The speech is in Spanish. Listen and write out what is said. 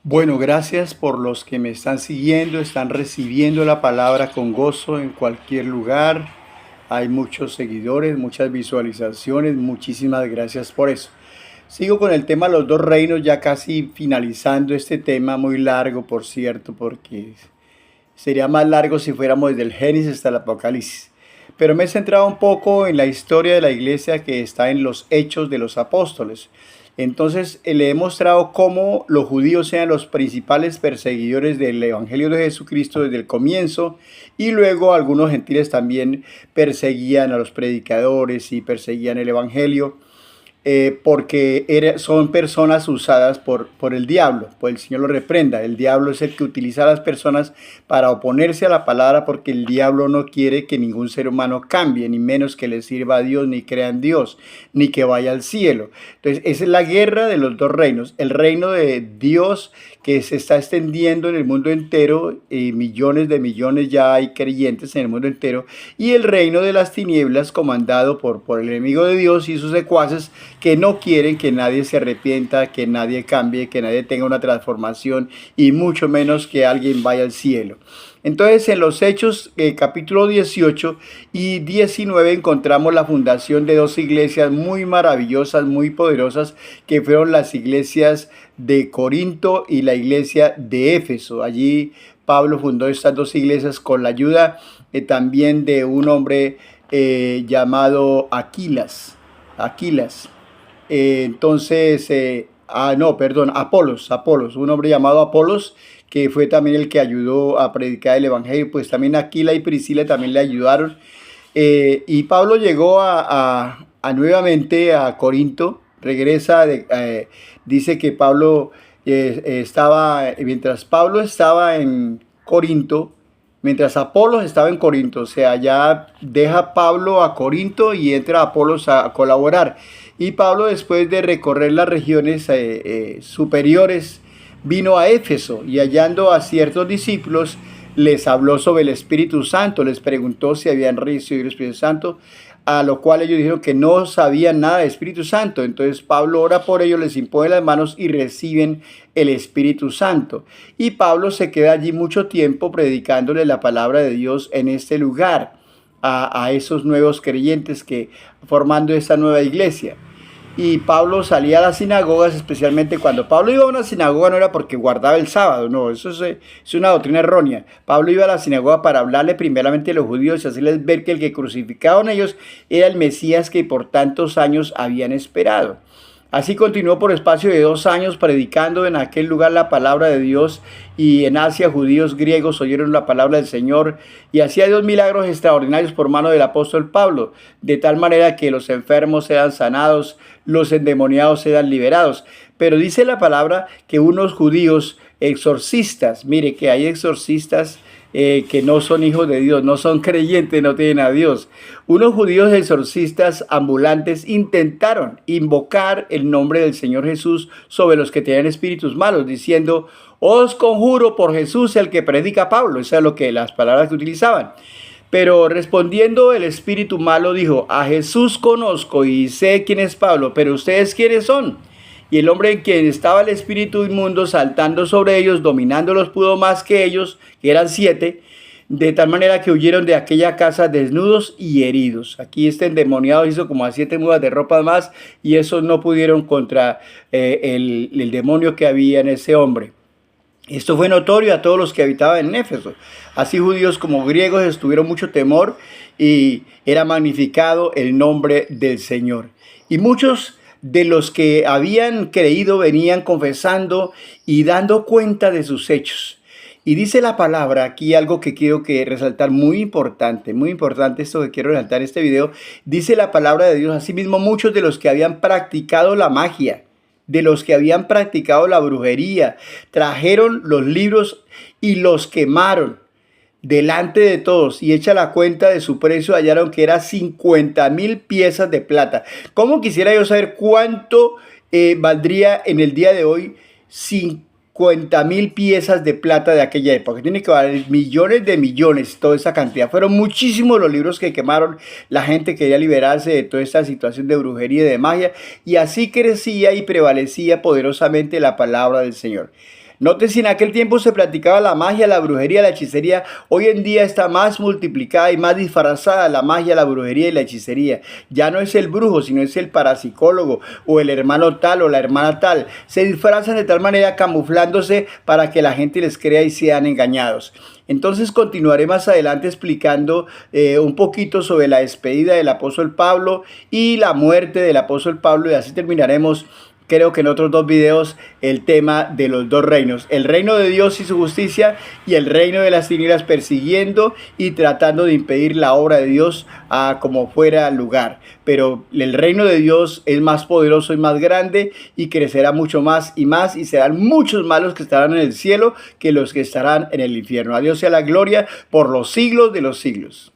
Bueno, gracias por los que me están siguiendo, están recibiendo la palabra con gozo en cualquier lugar. Hay muchos seguidores, muchas visualizaciones. Muchísimas gracias por eso. Sigo con el tema de los dos reinos, ya casi finalizando este tema, muy largo, por cierto, porque sería más largo si fuéramos desde el Génesis hasta el Apocalipsis. Pero me he centrado un poco en la historia de la iglesia que está en los Hechos de los Apóstoles. Entonces, le he mostrado cómo los judíos eran los principales perseguidores del Evangelio de Jesucristo desde el comienzo, y luego algunos gentiles también perseguían a los predicadores y perseguían el Evangelio, porque son personas usadas por el diablo. Pues el Señor lo reprenda. El diablo es el que utiliza a las personas para oponerse a la palabra, porque el diablo no quiere que ningún ser humano cambie, ni menos que le sirva a Dios, ni crea en Dios, ni que vaya al cielo. Entonces, esa es la guerra de los dos reinos. El reino de Dios, que se está extendiendo en el mundo entero, y millones de millones ya hay creyentes en el mundo entero, y el reino de las tinieblas, comandado por el enemigo de Dios y sus secuaces, que no quieren que nadie se arrepienta, que nadie cambie, que nadie tenga una transformación, y mucho menos que alguien vaya al cielo. Entonces, en los Hechos, capítulo 18 y 19, encontramos la fundación de dos iglesias muy maravillosas, muy poderosas, que fueron las iglesias de Corinto y la iglesia de Éfeso. Allí Pablo fundó estas dos iglesias con la ayuda también de un hombre llamado Aquilas. Apolos, un hombre llamado Apolos, que fue también el que ayudó a predicar el evangelio. Pues también Aquila y Priscila también le ayudaron. Y Pablo llegó nuevamente a Corinto, dice que Pablo mientras Pablo estaba en Corinto, mientras Apolos estaba en Corinto. O sea, ya deja Pablo a Corinto y entra Apolos a colaborar. Y Pablo, después de recorrer las regiones superiores, vino a Éfeso, y hallando a ciertos discípulos, les habló sobre el Espíritu Santo, les preguntó si habían recibido el Espíritu Santo, a lo cual ellos dijeron que no sabían nada del Espíritu Santo. Entonces Pablo ora por ellos, les impone las manos y reciben el Espíritu Santo. Y Pablo se queda allí mucho tiempo predicándole la palabra de Dios en este lugar a esos nuevos creyentes que formando esta nueva iglesia. Y Pablo salía a las sinagogas, especialmente cuando Pablo iba a una sinagoga, no era porque guardaba el sábado, no, eso es una doctrina errónea. Pablo iba a la sinagoga para hablarle primeramente a los judíos y hacerles ver que el que crucificaban ellos era el Mesías que por tantos años habían esperado. Así continuó por espacio de 2 años predicando en aquel lugar la palabra de Dios, y en Asia judíos griegos oyeron la palabra del Señor, y hacía Dios milagros extraordinarios por mano del apóstol Pablo, de tal manera que los enfermos eran sanados, los endemoniados eran liberados. Pero dice la palabra que unos judíos exorcistas, mire que hay exorcistas que no son hijos de Dios, no son creyentes, no tienen a Dios. Unos judíos exorcistas ambulantes intentaron invocar el nombre del Señor Jesús sobre los que tenían espíritus malos, diciendo: os conjuro por Jesús el que predica Pablo. Esas son las palabras que utilizaban. Pero respondiendo el espíritu malo dijo: a Jesús conozco y sé quién es Pablo, pero ¿ustedes quiénes son? Y el hombre en quien estaba el espíritu inmundo saltando sobre ellos, dominándolos, pudo más que ellos, que eran 7, de tal manera que huyeron de aquella casa desnudos y heridos. Aquí este endemoniado hizo como a 7 mudas de ropa más, y esos no pudieron contra el demonio que había en ese hombre. Esto fue notorio a todos los que habitaban en Éfeso. Así judíos como griegos estuvieron mucho temor, y era magnificado el nombre del Señor. Y muchos de los que habían creído venían confesando y dando cuenta de sus hechos. Y dice la palabra aquí algo que quiero resaltar, muy importante esto que quiero resaltar en este video. Dice la palabra de Dios: asimismo muchos de los que habían practicado la magia, de los que habían practicado la brujería, trajeron los libros y los quemaron delante de todos, y hecha la cuenta de su precio, hallaron que era 50,000 piezas de plata. ¿Cómo quisiera yo saber cuánto valdría en el día de hoy 50,000 piezas de plata de aquella época? Tiene que valer millones de millones, toda esa cantidad. Fueron muchísimos los libros que quemaron. La gente quería liberarse de toda esta situación de brujería y de magia, y así crecía y prevalecía poderosamente la palabra del Señor. Note si en aquel tiempo se practicaba la magia, la brujería, la hechicería, hoy en día está más multiplicada y más disfrazada la magia, la brujería y la hechicería. Ya no es el brujo, sino es el parapsicólogo o el hermano tal o la hermana tal. Se disfrazan de tal manera camuflándose para que la gente les crea y sean engañados. Entonces continuaré más adelante explicando un poquito sobre la despedida del apóstol Pablo y la muerte del apóstol Pablo, y así terminaremos, creo que en otros 2 videos, el tema de los 2 reinos. El reino de Dios y su justicia, y el reino de las tinieblas persiguiendo y tratando de impedir la obra de Dios a como fuera lugar. Pero el reino de Dios es más poderoso y más grande y crecerá mucho más, y serán muchos más los que estarán en el cielo que los que estarán en el infierno. A Dios sea la gloria por los siglos de los siglos.